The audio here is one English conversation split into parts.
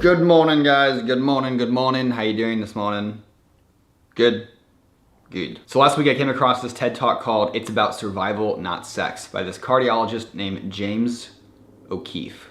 Good morning, guys. Good morning, good morning. How you doing this morning? Good? Good. So last week I came across this TED Talk called It's About Survival, Not Sex by this cardiologist named James O'Keefe.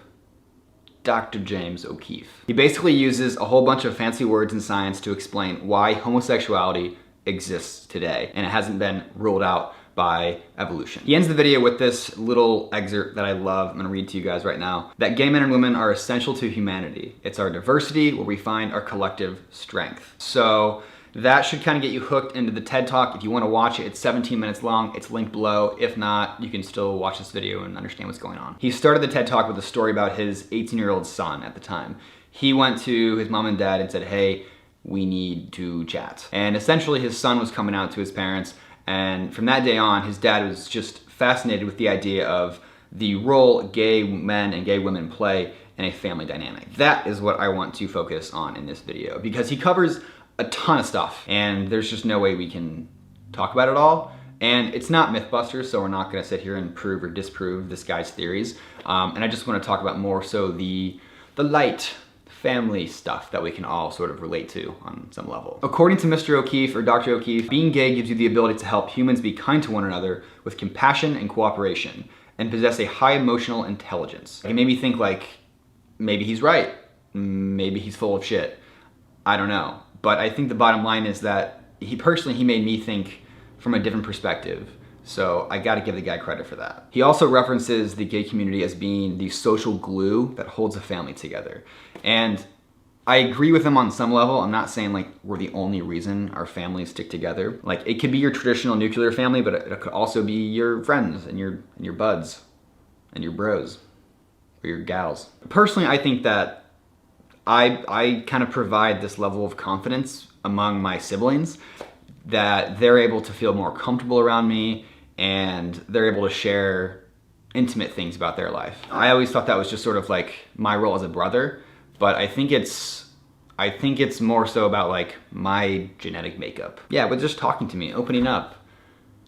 Dr. James O'Keefe. He basically uses a whole bunch of fancy words in science to explain why homosexuality exists today, and it hasn't been ruled out by evolution. He ends the video with this little excerpt that I love. I'm gonna read to you guys right now. That gay men and women are essential to humanity. It's our diversity where we find our collective strength. So that should kind of get you hooked into the TED Talk. If you wanna watch it, it's 17 minutes long. It's linked below. If not, you can still watch this video and understand what's going on. He started the TED Talk with a story about his 18-year-old son at the time. He went to his mom and dad and said, hey, we need to chat. And essentially his son was coming out to his parents, and from that day on, his dad was just fascinated with the idea of the role gay men and gay women play in a family dynamic. That is what I want to focus on in this video, because he covers a ton of stuff, and there's just no way we can talk about it all. And it's not Mythbusters, so we're not gonna sit here and prove or disprove this guy's theories. And I just wanna talk about more so the light, family stuff that we can all sort of relate to on some level. According to Mr. O'Keefe, or Dr. O'Keefe, being gay gives you the ability to help humans be kind to one another with compassion and cooperation, and possess a high emotional intelligence. It made me think, like, maybe he's right. Maybe he's full of shit. I don't know. But I think the bottom line is that he made me think from a different perspective. So I gotta give the guy credit for that. He also references the gay community as being the social glue that holds a family together. And I agree with him on some level. I'm not saying like we're the only reason our families stick together. Like it could be your traditional nuclear family, but it could also be your friends and your buds and your bros or your gals. Personally, I think that I kind of provide this level of confidence among my siblings that they're able to feel more comfortable around me, and they're able to share intimate things about their life. I always thought that was just sort of like my role as a brother, but I think it's more so about like my genetic makeup. Yeah, but just talking to me, opening up,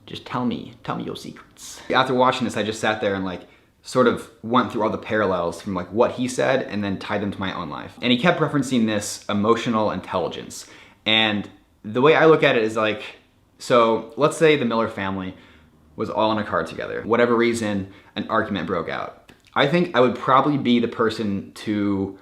just tell me your secrets. After watching this, I just sat there and like sort of went through all the parallels from like what he said and then tied them to my own life. And he kept referencing this emotional intelligence. And the way I look at it is like, so let's say the Miller family was all in a car together. Whatever reason, an argument broke out. I think I would probably be the person to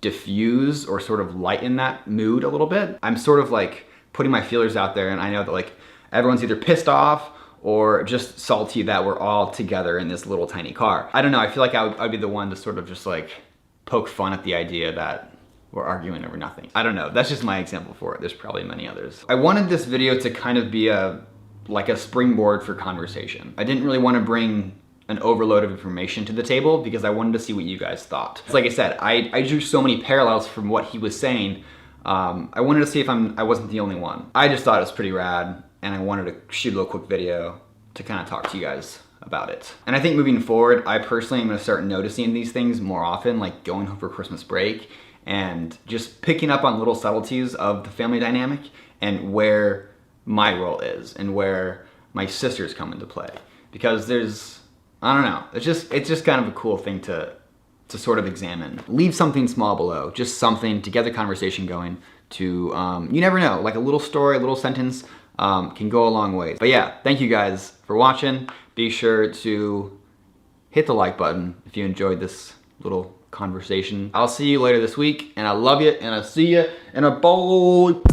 diffuse or sort of lighten that mood a little bit. I'm sort of like putting my feelers out there, and I know that like everyone's either pissed off or just salty that we're all together in this little tiny car. I don't know, I feel like I'd be the one to sort of just like poke fun at the idea that we're arguing over nothing. I don't know, that's just my example for it. There's probably many others. I wanted this video to kind of be like a springboard for conversation. I didn't really want to bring an overload of information to the table because I wanted to see what you guys thought. Like I said, I drew so many parallels from what he was saying. I wanted to see if I wasn't the only one. I just thought it was pretty rad, and I wanted to shoot a little quick video to kind of talk to you guys about it. And I think moving forward, I personally am gonna start noticing these things more often, like going home for Christmas break and just picking up on little subtleties of the family dynamic and where my role is and where my sisters come into play. Because I don't know, it's just kind of a cool thing to sort of examine. Leave something small below, just something to get the conversation going to, you never know, like a little story, a little sentence can go a long way. But yeah, thank you guys for watching. Be sure to hit the like button if you enjoyed this little conversation. I'll see you later this week, and I love you, and I'll see you in a bowl.